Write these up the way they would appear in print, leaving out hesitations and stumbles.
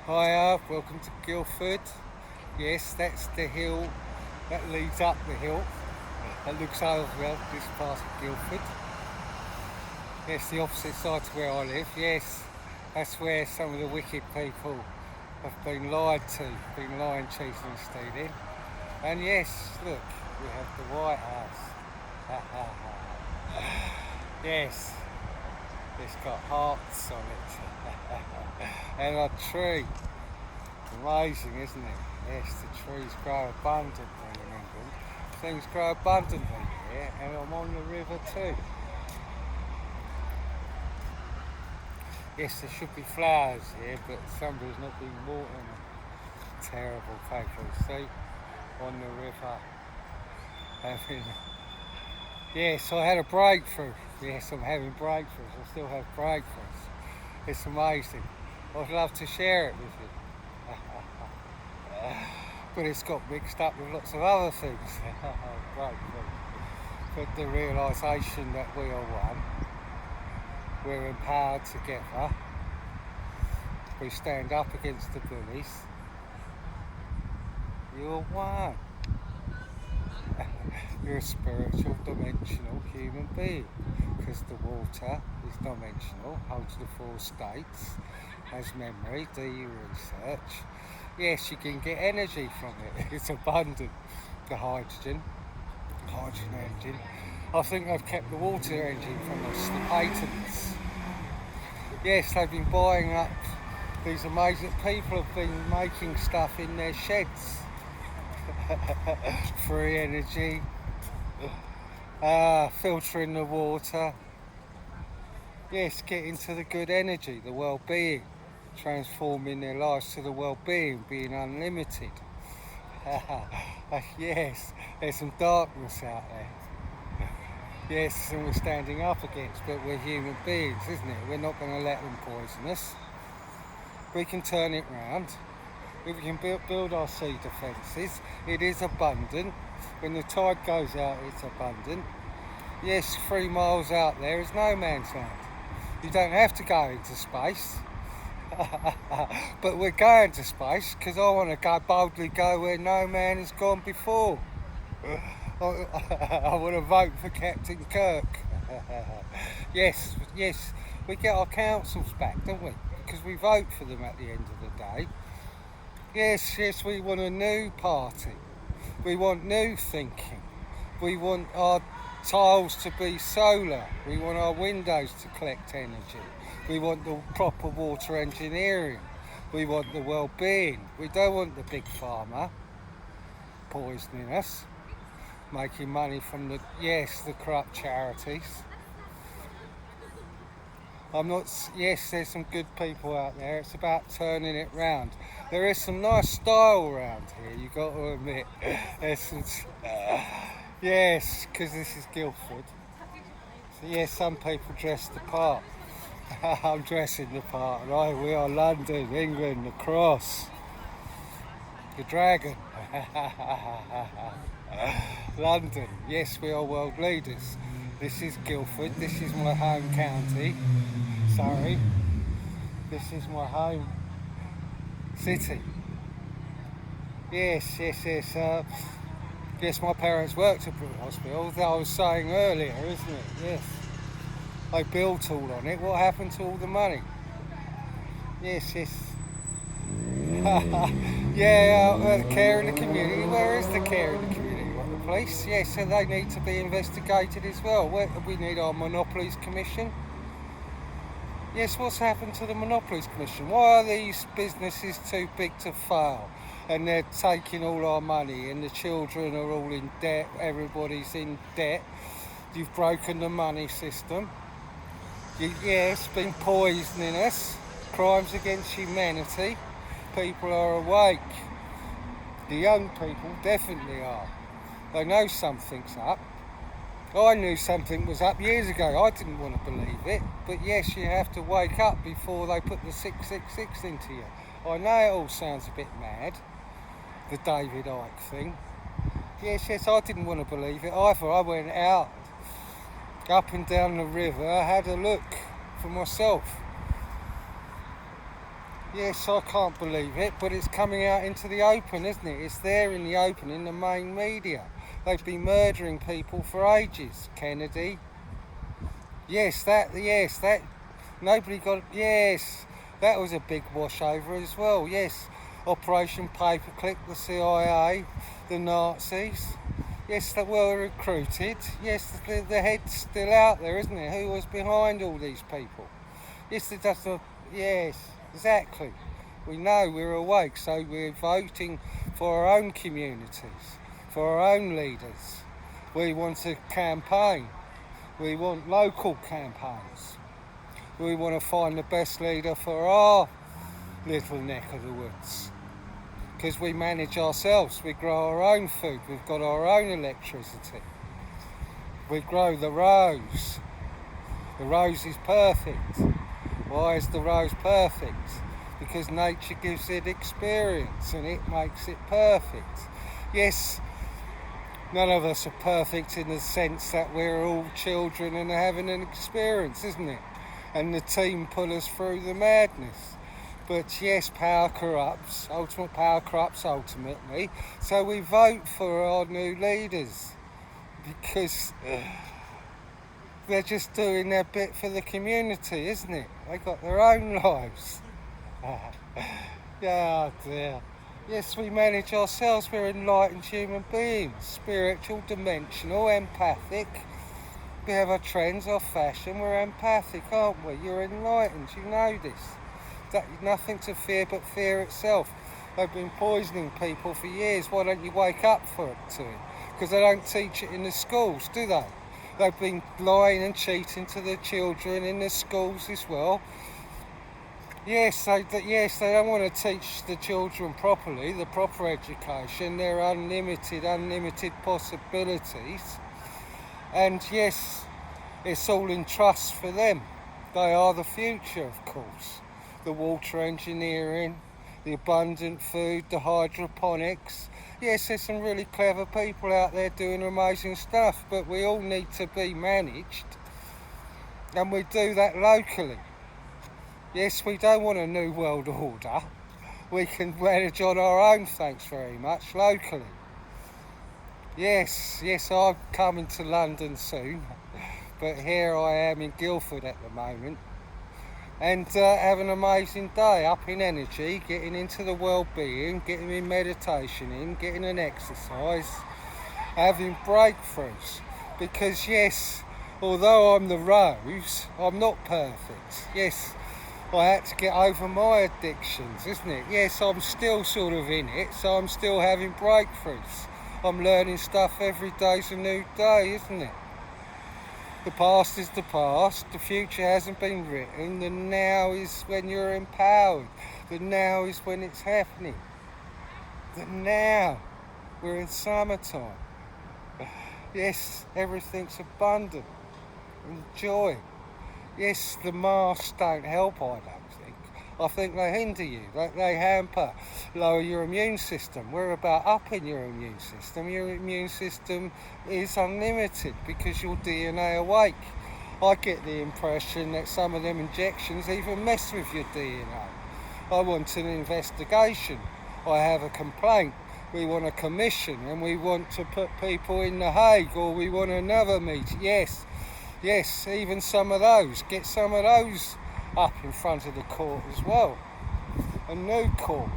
Hiya, welcome to Guildford. Yes, that's the hill that leads up the hill that looks over this part of Guildford. Yes, the opposite side to where I live. Yes, that's where some of the wicked people have been lied to, been lying, cheating and stealing. And yes, look, we have the White House. Yes, it's got hearts on it. And a tree. Amazing, isn't it? Yes, the trees grow abundantly in England. Things grow abundantly here, and I'm on the river too. Yes, there should be flowers here, but somebody's not been watering them. Terrible people, see? On the river. Yes, I had a breakthrough. Yes, I'm having breakthroughs. I still have breakthroughs. It's amazing. I'd love to share it with you. But it's got mixed up with lots of other things. But the realisation that we are one, we're empowered together, we stand up against the bullies, you're one. You're a spiritual, dimensional human being, because the water is dimensional, holds the 4 states, has memory, do your research. Yes, you can get energy from it, it's abundant. The hydrogen engine. I think they've kept the water engine from us, the patents. Yes, they've been buying up these amazing people have been making stuff in their sheds. Free energy, filtering the water. Yes, getting to the good energy, the well-being, transforming their lives to the well-being, being unlimited. Yes, there's some darkness out there. Yes, and we're standing up against, but we're human beings, isn't it? We're not going to let them poison us. We can turn it round. We can build our sea defences. It is abundant. When the tide goes out, it's abundant. Yes, 3 miles out there is no man's land. You don't have to go into space. But we're going to space because I want to boldly go where no man has gone before. I want to vote for Captain Kirk. Yes, we get our councils back, don't we? Because we vote for them at the end of the day. Yes, we want a new party. We want new thinking. We want our tiles to be solar. We want our windows to collect energy. We want the proper water engineering. We want the well-being. We don't want the big pharma poisoning us, making money from the corrupt charities. Yes, there's some good people out there. It's about turning it round. There is some nice style around here, you got to admit. There's some, yes, because this is Guildford. So yes, some people dress the part. I'm dressing the part, right? We are London, England, the cross, the dragon. London, yes, we are world leaders. This is Guildford, this is my home county, Surrey. This is my home city. Yes. Yes, my parents worked at Brook Hospital, as I was saying earlier, isn't it? Yes. They built all on it. What happened to all the money? Yes. The care in the community. Where is the care in the community? What, the police? Yes, so they need to be investigated as well. We need our Monopolies Commission. Yes, what's happened to the Monopolies Commission? Why are these businesses too big to fail? And they're taking all our money and the children are all in debt. Everybody's in debt. You've broken the money system. Yes, been poisoning us. Crimes against humanity. People are awake. The young people definitely are. They know something's up. I knew something was up years ago. I didn't want to believe it. But yes, you have to wake up before they put the 666 into you. I know it all sounds a bit mad, the David Icke thing. Yes, I didn't want to believe it either. I went out, up and down the river, I had a look for myself. Yes, I can't believe it, but it's coming out into the open, isn't it? It's there in the open in the main media. They've been murdering people for ages. Kennedy. Yes, that. Nobody got. Yes, that was a big washover as well. Yes, Operation Paperclip, the CIA, the Nazis. Yes, that were recruited. Yes, the head's still out there, isn't it? Who was behind all these people? Yes, it doesn't. Yes, exactly. We know we're awake, so we're voting for our own communities, for our own leaders. We want a campaign. We want local campaigns. We want to find the best leader for our little neck of the woods. Because we manage ourselves, we grow our own food, we've got our own electricity. We grow the rose. The rose is perfect. Why is the rose perfect? Because nature gives it experience and it makes it perfect. Yes, none of us are perfect in the sense that we're all children and having an experience, isn't it? And the team pull us through the madness. But yes, power corrupts. Ultimate power corrupts ultimately. So we vote for our new leaders because they're just doing their bit for the community, isn't it? They got their own lives. Yeah, dear. Yes, we manage ourselves. We're enlightened human beings, spiritual, dimensional, empathic. We have our trends, our fashion. We're empathic, aren't we? You're enlightened. You know this. Nothing to fear but fear itself. They've been poisoning people for years. Why don't you wake up to it? Because they don't teach it in the schools, do they? They've been lying and cheating to the children in the schools as well. Yes, they don't want to teach the children properly, the proper education. They're unlimited possibilities. And yes, it's all in trust for them. They are the future, of course. The water engineering, the abundant food, the hydroponics. Yes, there's some really clever people out there doing amazing stuff, but we all need to be managed, and we do that locally. Yes, we don't want a new world order. We can manage on our own, thanks very much, locally. Yes, I'm coming to London soon, but here I am in Guildford at the moment. And have an amazing day, up in energy, getting into the wellbeing, getting in meditation in, getting an exercise, having breakthroughs. Because yes, although I'm the rose, I'm not perfect. Yes, I had to get over my addictions, isn't it? Yes, I'm still sort of in it, so I'm still having breakthroughs. I'm learning stuff every day's a new day, isn't it? The past is the past, the future hasn't been written, the now is when you're empowered, the now is when it's happening. The now, we're in summertime. Yes, everything's abundant, enjoy. Yes, the masks don't help, I don't think. I think they hinder you, they hamper, lower your immune system. We're about upping your immune system. Your immune system is unlimited because your DNA awake. I get the impression that some of them injections even mess with your DNA. I want an investigation. I have a complaint. We want a commission and we want to put people in The Hague, or we want another meeting. Yes, even some of those. Get some of those up in front of the court as well. A new court.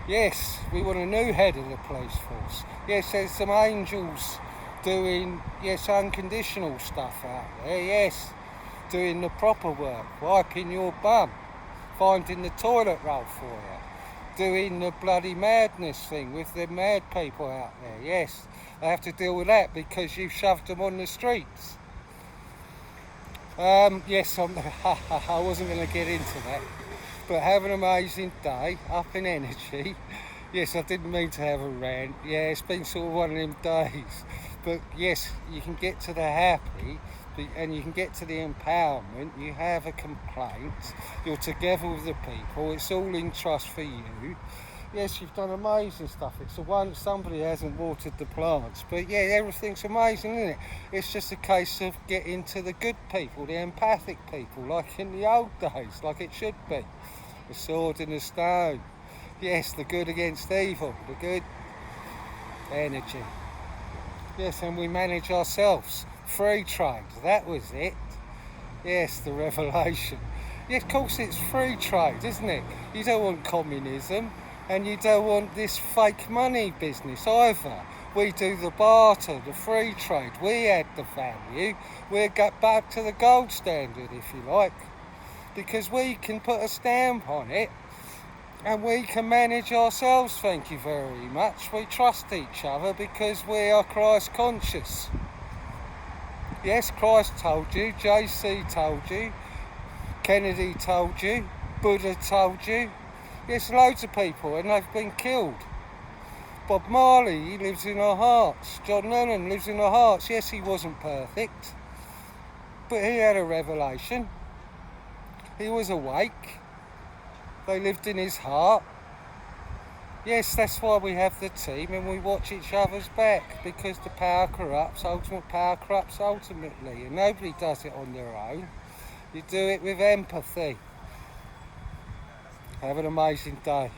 Yes, we want a new head of the police force. Yes, there's some angels doing, unconditional stuff out there. Yes, doing the proper work, wiping your bum, finding the toilet roll for you, doing the bloody madness thing with the mad people out there. Yes, they have to deal with that because you've shoved them on the streets. I wasn't going to get into that, but have an amazing day, up in energy. Yes, I didn't mean to have a rant. Yeah, it's been sort of one of them days, but yes, you can get to the happy and you can get to the empowerment. You have a complaint, you're together with the people, it's all in trust for you. Yes, you've done amazing stuff. It's the one somebody hasn't watered the plants, but yeah, everything's amazing, isn't it? It's just a case of getting to the good people, the empathic people, like in the old days, like it should be. the sword and the stone. Yes, the good against evil, the good energy. Yes, and we manage ourselves. Free trade, that was it. Yes, the revelation. Yeah, of course it's free trade, isn't it? You don't want communism, and you don't want this fake money business either. We do the barter, the free trade. We add the value. We'll get back to the gold standard, if you like, because we can put a stamp on it, and we can manage ourselves, thank you very much. We trust each other because we are Christ conscious. Yes, Christ told you, JC told you, Kennedy told you, Buddha told you. Yes, loads of people, and they've been killed. Bob Marley, he lives in our hearts. John Lennon lives in our hearts. Yes, he wasn't perfect, but he had a revelation. He was awake. They lived in his heart. Yes, that's why we have the team and we watch each other's back, because the power corrupts, ultimate power corrupts ultimately, and nobody does it on their own. You do it with empathy. Have an amazing day.